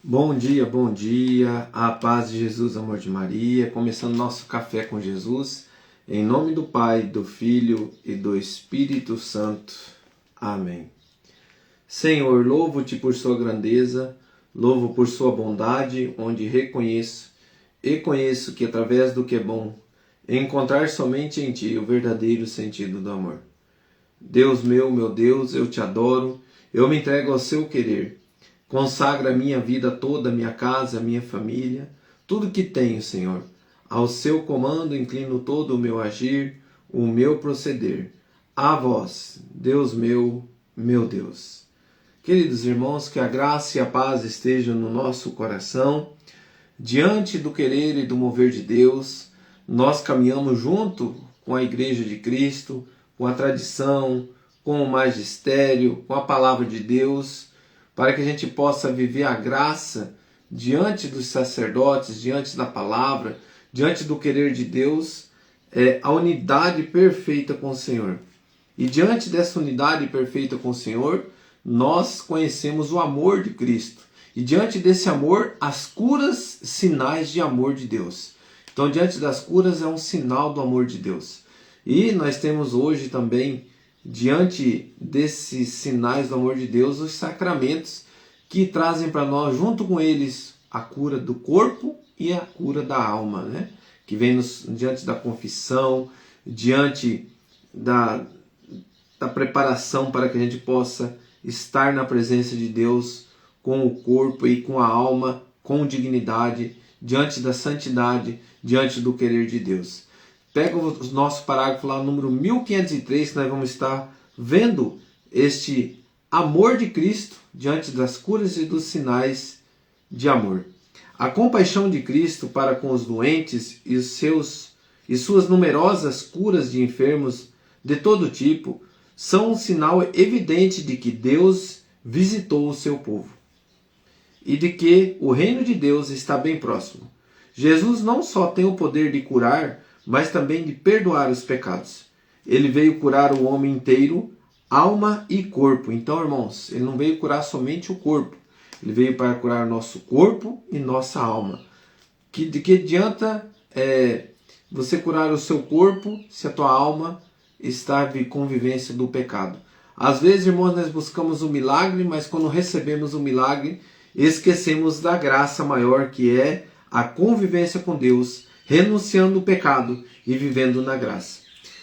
Bom dia, a paz de Jesus, amor de Maria, começando nosso café com Jesus, em nome do Pai, do Filho e do Espírito Santo. Amém. Senhor, louvo-te por sua grandeza, louvo por sua bondade, onde reconheço e conheço que através do que é bom, encontrar somente em ti o verdadeiro sentido do amor. Deus meu Deus, eu te adoro, eu me entrego ao seu querer. Consagra a minha vida toda, a minha casa, a minha família, tudo que tenho, Senhor. Ao seu comando inclino todo o meu agir, o meu proceder. A vós, Deus meu Deus. Queridos irmãos, que a graça e a paz estejam no nosso coração. Diante do querer e do mover de Deus, nós caminhamos junto com a Igreja de Cristo, com a tradição, com o magistério, com a palavra de Deus, para que a gente possa viver a graça diante dos sacerdotes, diante da palavra, diante do querer de Deus, a unidade perfeita com o Senhor. E diante dessa unidade perfeita com o Senhor, nós conhecemos o amor de Cristo. E diante desse amor, as curas, sinais de amor de Deus. Então, diante das curas é um sinal do amor de Deus. E nós temos hoje também, diante desses sinais do amor de Deus, os sacramentos que trazem para nós, junto com eles, a cura do corpo e a cura da alma, né? Que vem diante da confissão, diante da preparação para que a gente possa estar na presença de Deus com o corpo e com a alma, com dignidade, diante da santidade, diante do querer de Deus. Pega o nosso parágrafo lá, número 1503, que nós vamos estar vendo este amor de Cristo diante das curas e dos sinais de amor. A compaixão de Cristo para com os doentes e suas numerosas curas de enfermos de todo tipo são um sinal evidente de que Deus visitou o seu povo e de que o reino de Deus está bem próximo. Jesus não só tem o poder de curar, mas também de perdoar os pecados. Ele veio curar o homem inteiro, alma e corpo. Então, irmãos, ele não veio curar somente o corpo. Ele veio para curar nosso corpo e nossa alma. De que adianta você curar o seu corpo se a tua alma está em convivência do pecado? Às vezes, irmãos, nós buscamos o milagre, mas quando recebemos o milagre, esquecemos da graça maior que é a convivência com Deus, renunciando o pecado e vivendo na graça.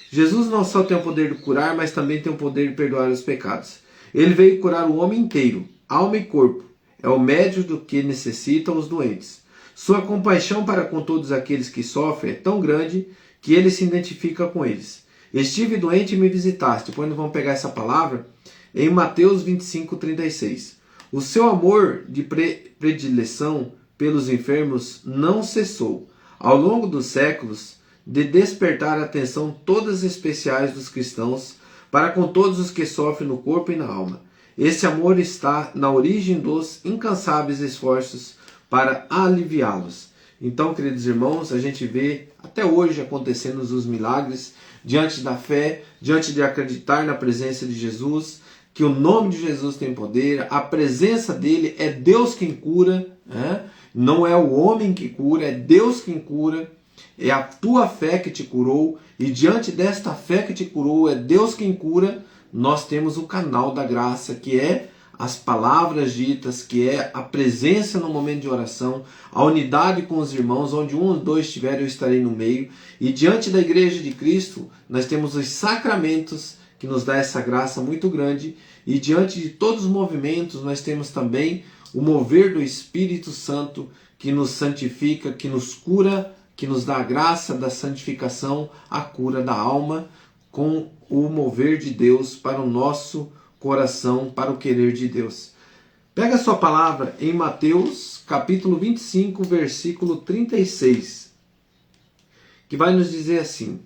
Jesus não só tem o poder de curar, mas também tem o poder de perdoar os pecados. Ele veio curar o homem inteiro, alma e corpo. É o médico do que necessitam os doentes. Sua compaixão para com todos aqueles que sofrem é tão grande que ele se identifica com eles. Estive doente e me visitaste. Depois nós vamos pegar essa palavra em Mateus 25:36. O seu amor de predileção pelos enfermos não cessou, ao longo dos séculos, de despertar a atenção todas especiais dos cristãos para com todos os que sofrem no corpo e na alma. Esse amor está na origem dos incansáveis esforços para aliviá-los. Então, queridos irmãos, a gente vê até hoje acontecendo os milagres diante da fé, diante de acreditar na presença de Jesus, que o nome de Jesus tem poder, a presença dele é Deus quem cura, né? Não é o homem que cura, é Deus quem cura, é a tua fé que te curou, e diante desta fé que te curou, é Deus quem cura, nós temos o canal da graça, que é as palavras ditas, que é a presença no momento de oração, a unidade com os irmãos, onde um ou dois estiverem, eu estarei no meio, e diante da Igreja de Cristo, nós temos os sacramentos, que nos dá essa graça muito grande, e diante de todos os movimentos, nós temos também o mover do Espírito Santo, que nos santifica, que nos cura, que nos dá a graça da santificação, a cura da alma, com o mover de Deus para o nosso coração, para o querer de Deus. Pega a sua palavra em Mateus, capítulo 25, versículo 36, que vai nos dizer assim: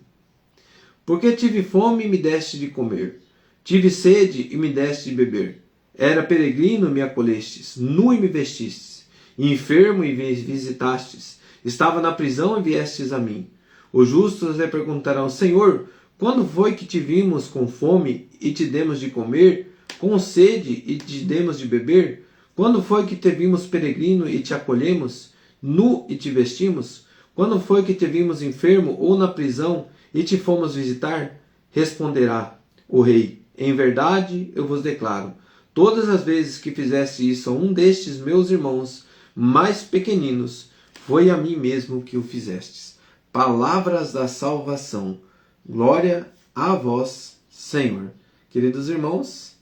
Porque tive fome e me deste de comer, tive sede e me deste de beber. Era peregrino e me acolhestes, nu e me vestistes, enfermo e me visitastes, estava na prisão e viestes a mim. Os justos lhe perguntarão: Senhor, quando foi que te vimos com fome e te demos de comer, com sede e te demos de beber? Quando foi que te vimos peregrino e te acolhemos, nu e te vestimos? Quando foi que te vimos enfermo ou na prisão e te fomos visitar? Responderá o rei: em verdade eu vos declaro, todas as vezes que fizeste isso a um destes meus irmãos mais pequeninos, foi a mim mesmo que o fizestes. Palavras da salvação. Glória a vós, Senhor. Queridos irmãos,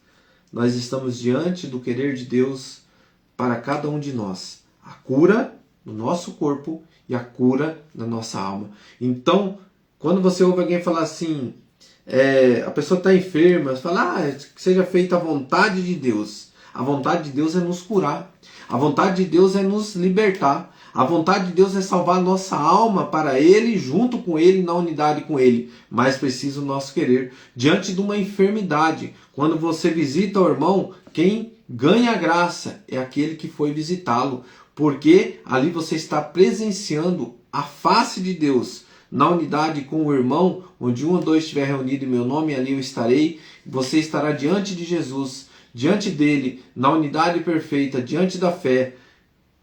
nós estamos diante do querer de Deus para cada um de nós. A cura do nosso corpo e a cura da nossa alma. Então, quando você ouve alguém falar assim, a pessoa está enferma, você fala, que seja feita a vontade de Deus. A vontade de Deus é nos curar. A vontade de Deus é nos libertar. A vontade de Deus é salvar a nossa alma para Ele, junto com Ele, na unidade com Ele. Mas precisa o nosso querer. Diante de uma enfermidade, quando você visita o irmão, quem ganha a graça é aquele que foi visitá-lo. Porque ali você está presenciando a face de Deus. Na unidade com o irmão, onde um ou dois estiver reunido em meu nome, ali eu estarei. Você estará diante de Jesus, diante dele, na unidade perfeita, diante da fé,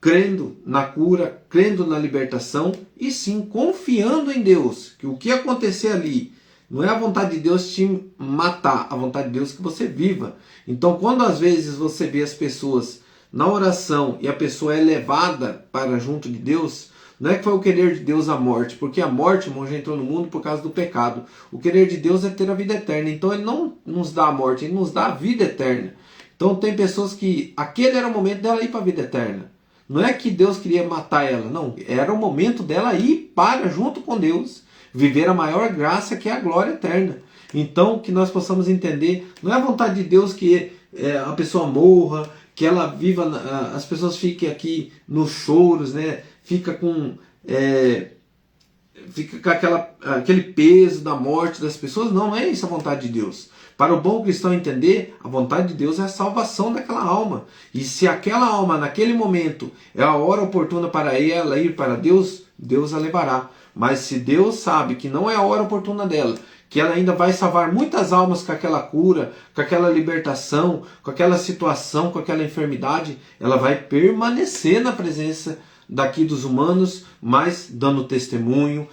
crendo na cura, crendo na libertação e sim confiando em Deus, que o que acontecer ali não é a vontade de Deus te matar, a vontade de Deus é que você viva. Então, quando às vezes você vê as pessoas na oração e a pessoa é levada para junto de Deus, não é que foi o querer de Deus a morte, porque a morte, irmão, já entrou no mundo por causa do pecado. O querer de Deus é ter a vida eterna, então Ele não nos dá a morte, Ele nos dá a vida eterna. Então tem pessoas que aquele era o momento dela ir para a vida eterna. Não é que Deus queria matar ela, não. Era o momento dela ir para, junto com Deus, viver a maior graça que é a glória eterna. Então, que nós possamos entender, não é a vontade de Deus que a pessoa morra, que ela viva, as pessoas fiquem aqui nos choros, né? Fica com aquele peso da morte das pessoas. Não é isso a vontade de Deus. Para o bom cristão entender, a vontade de Deus é a salvação daquela alma. E se aquela alma, naquele momento, é a hora oportuna para ela ir para Deus, Deus a levará. Mas se Deus sabe que não é a hora oportuna dela, que ela ainda vai salvar muitas almas com aquela cura, com aquela libertação, com aquela situação, com aquela enfermidade, ela vai permanecer na presença daqui dos humanos, mas dando testemunho,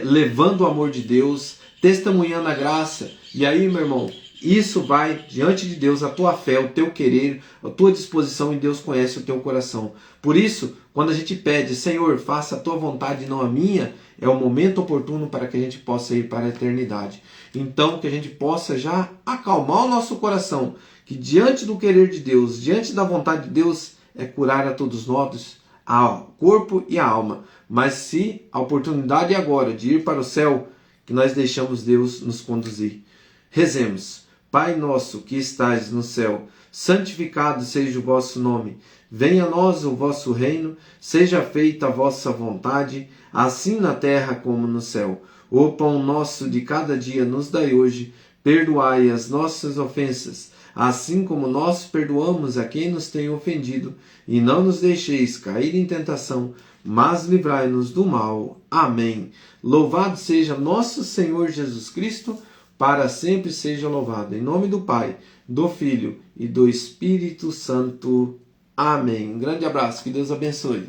levando o amor de Deus, testemunhando a graça. E aí, meu irmão, isso vai diante de Deus, a tua fé, o teu querer, a tua disposição, e Deus conhece o teu coração. Por isso, quando a gente pede, Senhor, faça a tua vontade e não a minha, é o momento oportuno para que a gente possa ir para a eternidade. Então, que a gente possa já acalmar o nosso coração, que diante do querer de Deus, diante da vontade de Deus, é curar a todos nós, ao corpo e à alma. Mas se a oportunidade é agora de ir para o céu, que nós deixamos Deus nos conduzir. Rezemos. Pai nosso que estais no céu, santificado seja o vosso nome. Venha a nós o vosso reino, seja feita a vossa vontade, assim na terra como no céu. O pão nosso de cada dia nos dai hoje, perdoai as nossas ofensas, assim como nós perdoamos a quem nos tem ofendido, e não nos deixeis cair em tentação, mas livrai-nos do mal. Amém. Louvado seja nosso Senhor Jesus Cristo, para sempre seja louvado. Em nome do Pai, do Filho e do Espírito Santo. Amém. Um grande abraço, que Deus abençoe.